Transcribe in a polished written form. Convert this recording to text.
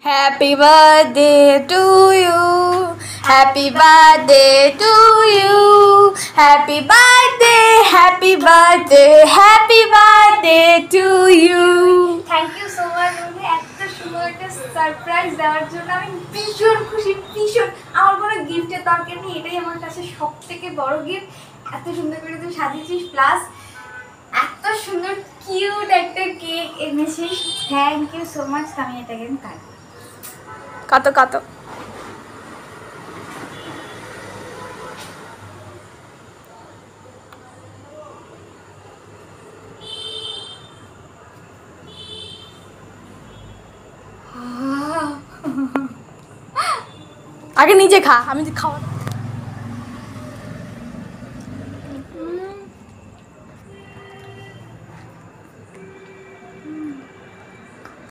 Happy birthday to you. Happy birthday to you. Happy birthday, happy birthday, happy birthday to you. Thank you so much. এত সুন্দর একটা surprise দেওয়ার জন্য আমি ভীষণ খুশি, ভীষণ। আমার কোনো গিফটের দরকার নেই, এটাই আমার কাছে সবথেকে বড় গিফট। এত সুন্দর করে তুই সাজিয়েছিস, প্লাস এত সুন্দর কিউট একটা কেক এনেছিস। Thank you so much. আমি এটাকে কাটবো। কাটো কাটো। আগে নিজে খা, আমি খাওয়া